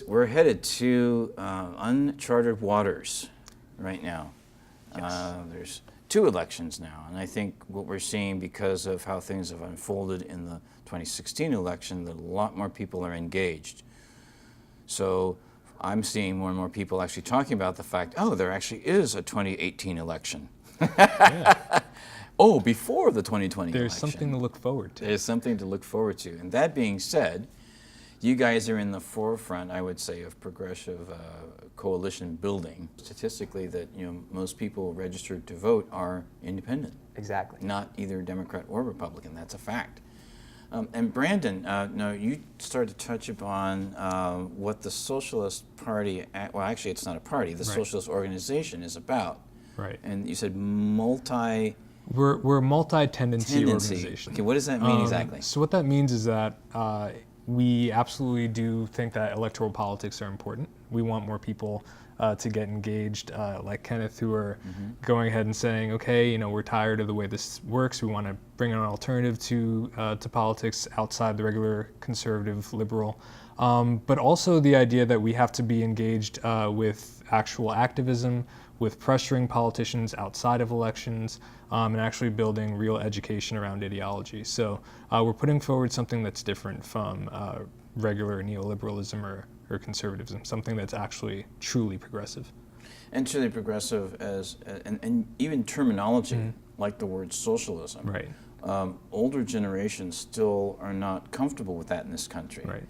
We're headed to uncharted waters right now. Yes. There's two elections now, and I think what we're seeing because of how things have unfolded in the 2016 election, that a lot more people are engaged. So I'm seeing more and more people actually talking about the fact, oh, there actually is a 2018 election. Yeah. Oh, before the 2020 There's election. something to look forward to. There's something to look forward to. And that being said, you guys are in the forefront, I would say, of progressive coalition building. Statistically, that most people registered to vote are independent. Exactly. Not either Democrat or Republican. That's a fact. And Brandon, now you started to touch upon what the Socialist Party, well, actually, it's not a party. The Right. Socialist Organization is about. Right. And you said We're a multi-tendency organization. Okay, what does that mean exactly? So what that means is that we absolutely do think that electoral politics are important. We want more people to get engaged, like Kenneth, who are going ahead and saying, okay, we're tired of the way this works. We want to bring an alternative to politics outside the regular conservative liberal. But also the idea that we have to be engaged with actual activism, with pressuring politicians outside of elections, and actually building real education around ideology. So we're putting forward something that's different from regular neoliberalism or conservatism, something that's actually truly progressive. And truly progressive and even terminology, like the word socialism. Right. Older generations still are not comfortable with that in this country. Right.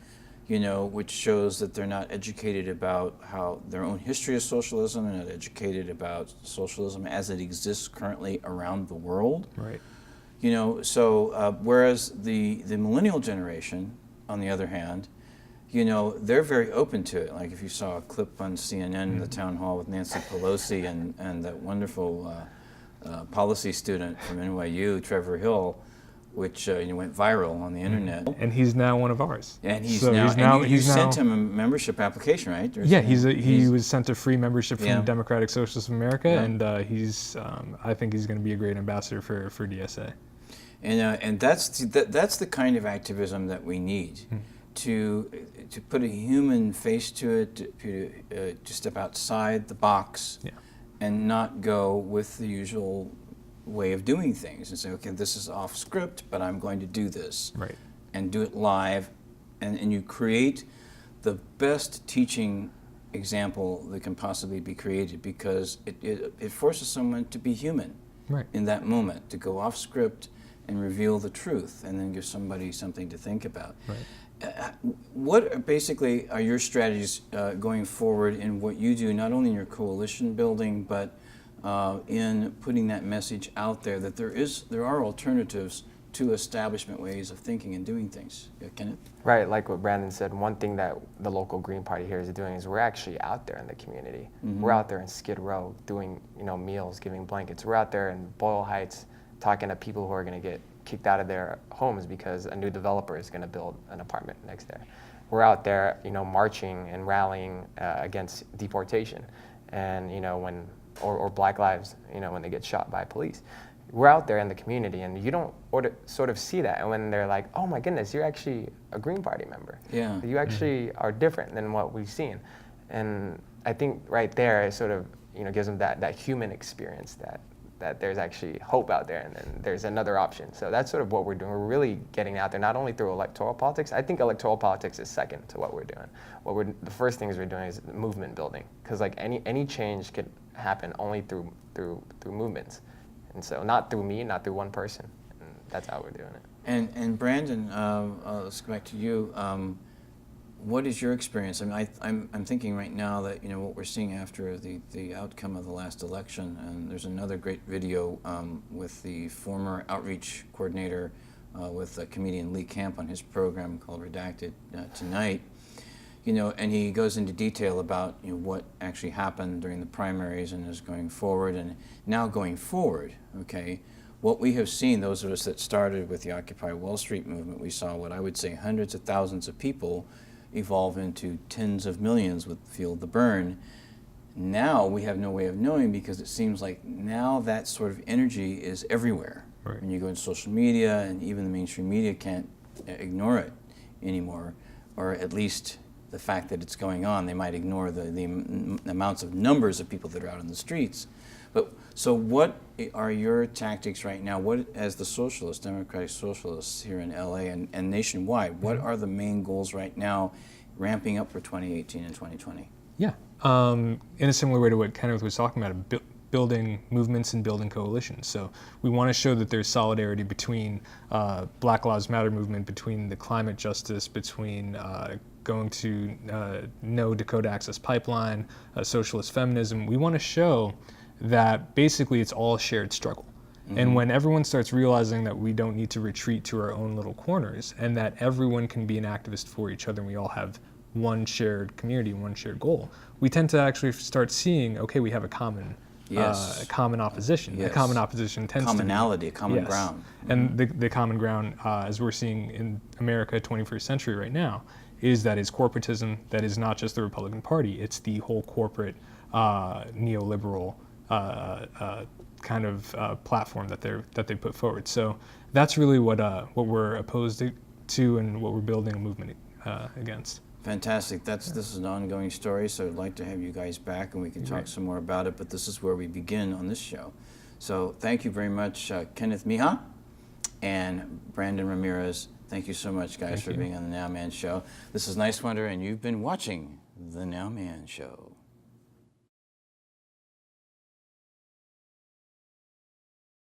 Which shows that they're not educated about how their own history of socialism, and not educated about socialism as it exists currently around the world. Right. So whereas the millennial generation, on the other hand, they're very open to it. Like if you saw a clip on CNN in the town hall with Nancy Pelosi and that wonderful policy student from NYU, Trevor Hill, which went viral on the internet. And he's now one of ours. And he's so now, you sent him a membership application, right? Yeah, he was sent a free membership from Yeah. Democratic Socialists of America, Yeah. and I think he's going to be a great ambassador for DSA. And that's the kind of activism that we need, to put a human face to it, to step outside the box, and not go with the usual way of doing things and say, okay, this is off script, but I'm going to do this. Right. And do it live, and you create the best teaching example that can possibly be created, because it forces someone to be human in that moment, to go off script and reveal the truth, and then give somebody something to think about. Right. What basically are your strategies going forward in what you do, not only in your coalition building, but in putting that message out there that there are alternatives to establishment ways of thinking and doing things? Yeah, Kenneth? Right, like what Brandon said, one thing that the local Green Party here is doing is we're actually out there in the community. We're out there in Skid Row doing meals, giving blankets. We're out there in Boyle Heights talking to people who are going to get kicked out of their homes because a new developer is going to build an apartment next there. We're out there, marching and rallying against deportation, and or Black lives, when they get shot by police. We're out there in the community, and you don't sort of see that. And when they're like, oh my goodness, you're actually a Green Party member. Yeah. You actually are different than what we've seen. And I think right there it sort of, gives them that human experience that there's actually hope out there, and then there's another option. So that's sort of what we're doing. We're really getting out there, not only through electoral politics. I think electoral politics is second to what we're doing. The first things we're doing is movement building, because like any change could happen only through movements, and so not through me, not through one person. And that's how we're doing it. And Brandon, let's go back to you. What is your experience? I mean, I'm thinking right now that what we're seeing after the outcome of the last election, and there's another great video with the former outreach coordinator with comedian Lee Camp on his program called Redacted tonight. And he goes into detail about what actually happened during the primaries and is going forward, and now going forward. Okay, what we have seen, those of us that started with the Occupy Wall Street movement, we saw what I would say hundreds of thousands of people evolve into tens of millions with Feel the Burn. Now we have no way of knowing, because it seems like now that sort of energy is everywhere. Right. When you go into social media, and even the mainstream media can't ignore it anymore, or at least the fact that it's going on. They might ignore the amounts of numbers of people that are out in the streets. But so what are your tactics right now? What, as the socialists, Democratic Socialists here in LA and nationwide, what are the main goals right now ramping up for 2018 and 2020? Yeah, in a similar way to what Kenneth was talking about, building movements and building coalitions. So we want to show that there's solidarity between Black Lives Matter movement, between the climate justice, between going to no Dakota Access Pipeline, socialist feminism. We want to show that basically it's all a shared struggle. And when everyone starts realizing that we don't need to retreat to our own little corners and that everyone can be an activist for each other and we all have one shared community, one shared goal, we tend to actually start seeing, okay, we have a common common opposition. Yes. The common opposition tends commonality, to be, common ground. And the common ground, as we're seeing in America 21st century right now, is that it's corporatism, that is not just the Republican Party, it's the whole corporate neoliberal kind of platform that they put forward. So that's really what we're opposed to and what we're building a movement against. Fantastic. This is an ongoing story, so I'd like to have you guys back and we can talk some more about it, but this is where we begin on this show. So thank you very much, Kenneth Meija and Brandon Ramirez. Thank you so much, guys, for being on the Nowman Show. This is Nice Wonder, and you've been watching the Nowman Show.